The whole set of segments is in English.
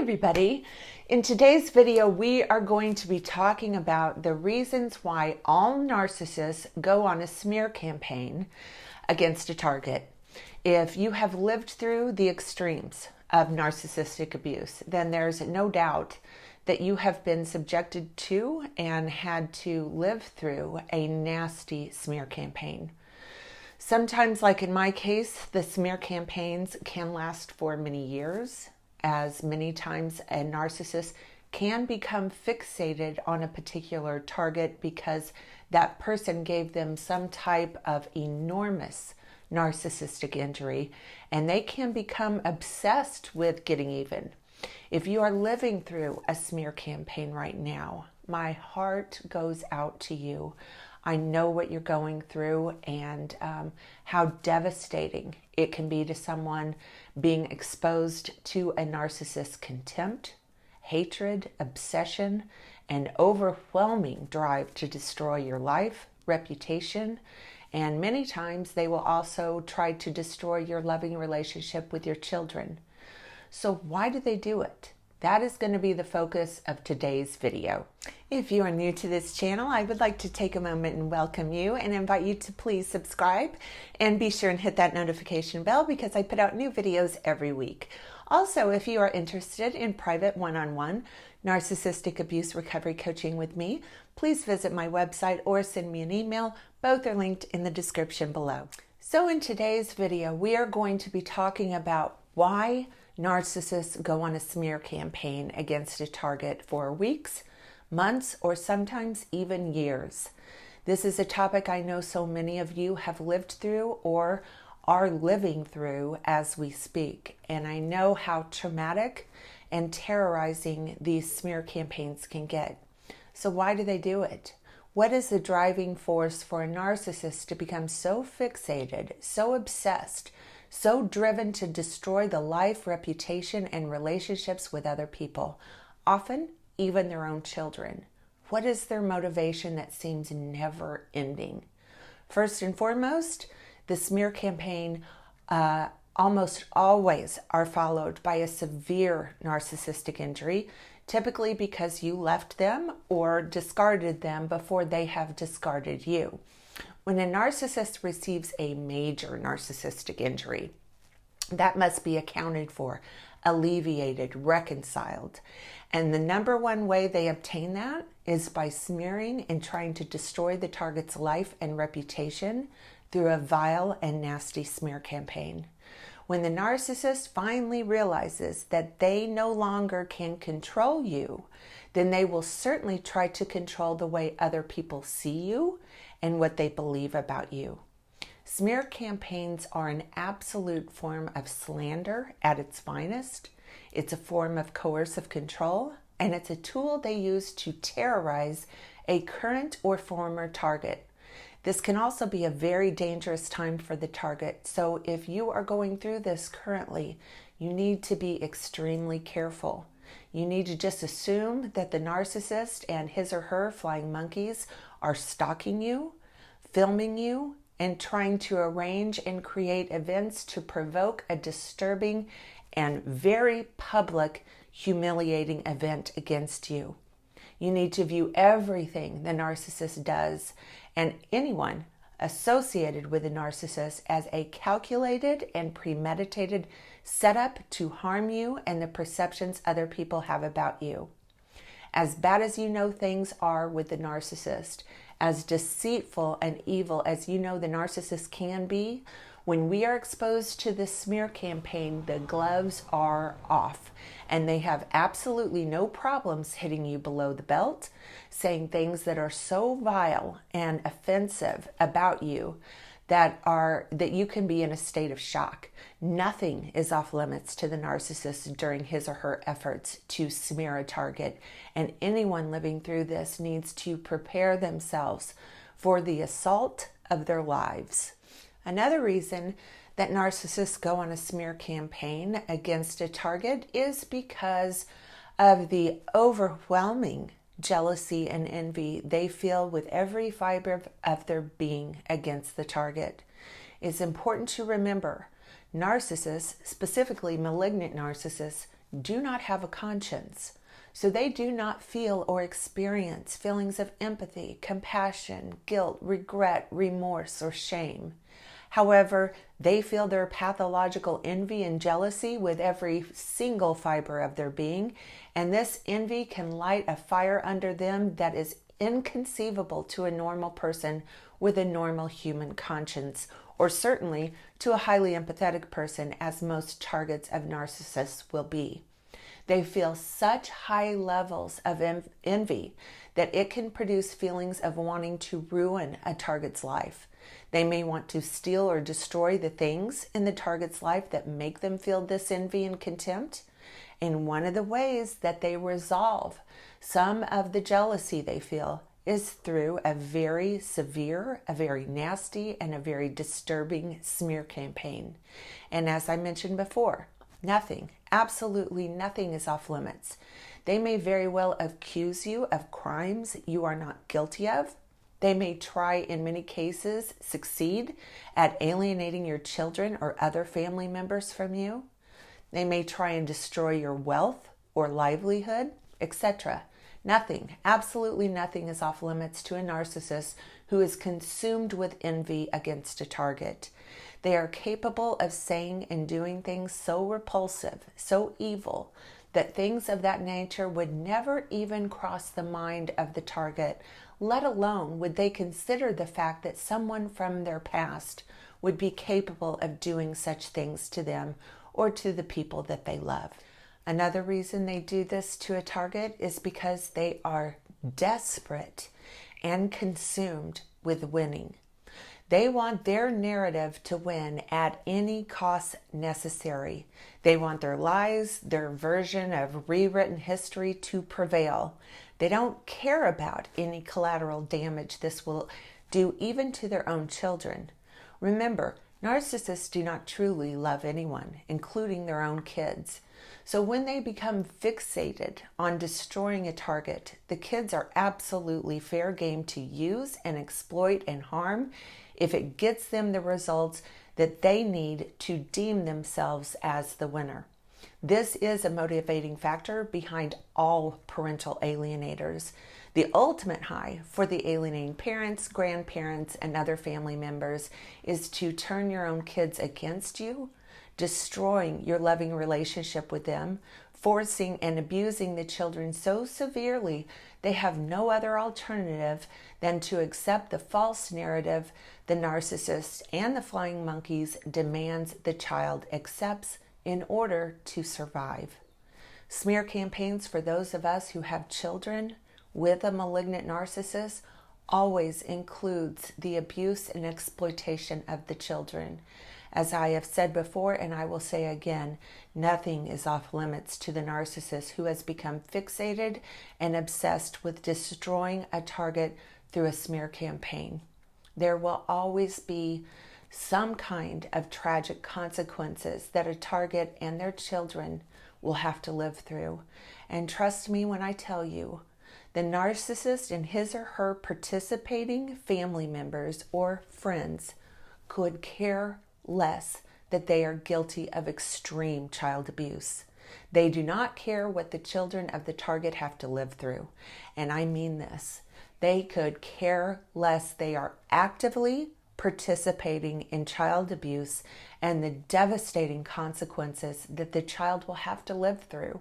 everybody. In today's video, we are going to be talking about the reasons why all narcissists go on a smear campaign against a target. If you have lived through the extremes of narcissistic abuse, then there's no doubt that you have been subjected to and had to live through a nasty smear campaign. Sometimes, like in my case, the smear campaigns can last for many years, as many times a narcissist can become fixated on a particular target because that person gave them some type of enormous narcissistic injury, and they can become obsessed with getting even. If you are living through a smear campaign right now, my heart goes out to you. I know what you're going through and how devastating it can be to someone being exposed to a narcissist's contempt, hatred, obsession, and overwhelming drive to destroy your life, reputation, and many times they will also try to destroy your loving relationship with your children. So why do they do it? That is going to be the focus of today's video. If you are new to this channel, I would like to take a moment and welcome you and invite you to please subscribe and be sure and hit that notification bell because I put out new videos every week. Also, if you are interested in private one-on-one narcissistic abuse recovery coaching with me, please visit my website or send me an email. Both are linked in the description below. So in today's video, we are going to be talking about why narcissists go on a smear campaign against a target for weeks, months, or sometimes even years. This is a topic I know so many of you have lived through or are living through as we speak. And I know how traumatic and terrorizing these smear campaigns can get. So why do they do it? What is the driving force for a narcissist to become so fixated, so obsessed, so driven to destroy the life, reputation, and relationships with other people, often even their own children? What is their motivation that seems never ending? First and foremost, the smear campaign almost always are followed by a severe narcissistic injury, typically because you left them or discarded them before they have discarded you. When a narcissist receives a major narcissistic injury, that must be accounted for, alleviated, reconciled. And the number one way they obtain that is by smearing and trying to destroy the target's life and reputation through a vile and nasty smear campaign. When the narcissist finally realizes that they no longer can control you, then they will certainly try to control the way other people see you and what they believe about you. Smear campaigns are an absolute form of slander at its finest. It's a form of coercive control, and it's a tool they use to terrorize a current or former target. This can also be a very dangerous time for the target. So if you are going through this currently, you need to be extremely careful. You need to just assume that the narcissist and his or her flying monkeys are stalking you, filming you, and trying to arrange and create events to provoke a disturbing and very public, humiliating event against you. You need to view everything the narcissist does and anyone associated with a narcissist as a calculated and premeditated setup to harm you and the perceptions other people have about you. As bad as you know things are with the narcissist, as deceitful and evil as you know the narcissist can be, when we are exposed to this smear campaign, the gloves are off and they have absolutely no problems hitting you below the belt, saying things that are so vile and offensive about you that you can be in a state of shock. Nothing is off limits to the narcissist during his or her efforts to smear a target, and anyone living through this needs to prepare themselves for the assault of their lives. Another reason that narcissists go on a smear campaign against a target is because of the overwhelming jealousy and envy they feel with every fiber of their being against the target. It's important to remember narcissists, specifically malignant narcissists, do not have a conscience. So they do not feel or experience feelings of empathy, compassion, guilt, regret, remorse, or shame. However, they feel their pathological envy and jealousy with every single fiber of their being, and this envy can light a fire under them that is inconceivable to a normal person with a normal human conscience, or certainly to a highly empathetic person, as most targets of narcissists will be. They feel such high levels of envy that it can produce feelings of wanting to ruin a target's life. They may want to steal or destroy the things in the target's life that make them feel this envy and contempt. And one of the ways that they resolve some of the jealousy they feel is through a very severe, a very nasty, and a very disturbing smear campaign. And as I mentioned before, nothing, absolutely nothing is off limits. They may very well accuse you of crimes you are not guilty of. They may try, in many cases, succeed at alienating your children or other family members from you. They may try and destroy your wealth or livelihood, etc. Nothing, absolutely nothing is off limits to a narcissist who is consumed with envy against a target. They are capable of saying and doing things so repulsive, so evil, that things of that nature would never even cross the mind of the target, let alone would they consider the fact that someone from their past would be capable of doing such things to them or to the people that they love. Another reason they do this to a target is because they are desperate and consumed with winning. They want their narrative to win at any cost necessary. They want their lies, their version of rewritten history to prevail. They don't care about any collateral damage this will do even to their own children. Remember, narcissists do not truly love anyone, including their own kids. So when they become fixated on destroying a target, the kids are absolutely fair game to use and exploit and harm if it gets them the results that they need to deem themselves as the winner. This is a motivating factor behind all parental alienators. The ultimate high for the alienating parents, grandparents, and other family members is to turn your own kids against you, destroying your loving relationship with them, forcing and abusing the children so severely they have no other alternative than to accept the false narrative the narcissist and the flying monkeys demands the child accepts in order to survive. Smear campaigns for those of us who have children with a malignant narcissist always includes the abuse and exploitation of the children. As I have said before, and I will say again, nothing is off limits to the narcissist who has become fixated and obsessed with destroying a target through a smear campaign. There will always be some kind of tragic consequences that a target and their children will have to live through. And trust me when I tell you, the narcissist and his or her participating family members or friends could care less that they are guilty of extreme child abuse. They do not care what the children of the target have to live through. And I mean this. They could care less. They are actively participating in child abuse and the devastating consequences that the child will have to live through.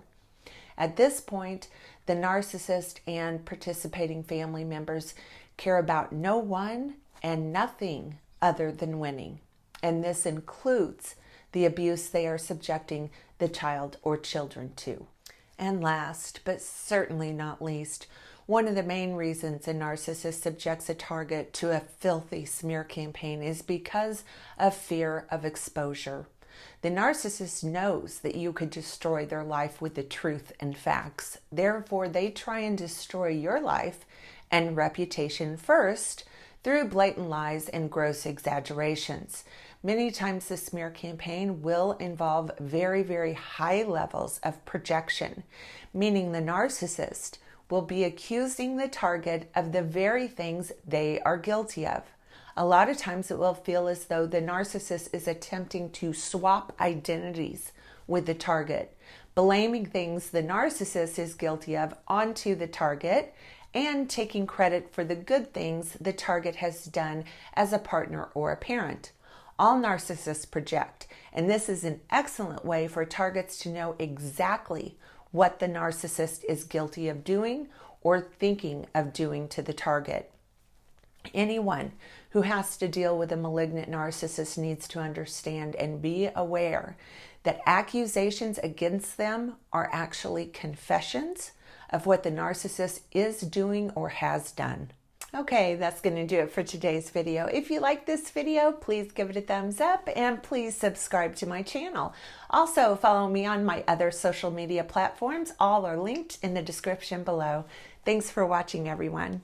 At this point, the narcissist and participating family members care about no one and nothing other than winning. And this includes the abuse they are subjecting the child or children to. And last, but certainly not least, one of the main reasons a narcissist subjects a target to a filthy smear campaign is because of fear of exposure. The narcissist knows that you could destroy their life with the truth and facts. Therefore, they try and destroy your life and reputation first through blatant lies and gross exaggerations. Many times the smear campaign will involve very, very high levels of projection, meaning the narcissist will be accusing the target of the very things they are guilty of. A lot of times it will feel as though the narcissist is attempting to swap identities with the target, blaming things the narcissist is guilty of onto the target, and taking credit for the good things the target has done as a partner or a parent. All narcissists project, and this is an excellent way for targets to know exactly what the narcissist is guilty of doing or thinking of doing to the target. Anyone who has to deal with a malignant narcissist needs to understand and be aware that accusations against them are actually confessions of what the narcissist is doing or has done. Okay, that's going to do it for today's video. If you like this video, please give it a thumbs up and please subscribe to my channel. Also, follow me on my other social media platforms. All are linked in the description below. Thanks for watching, everyone.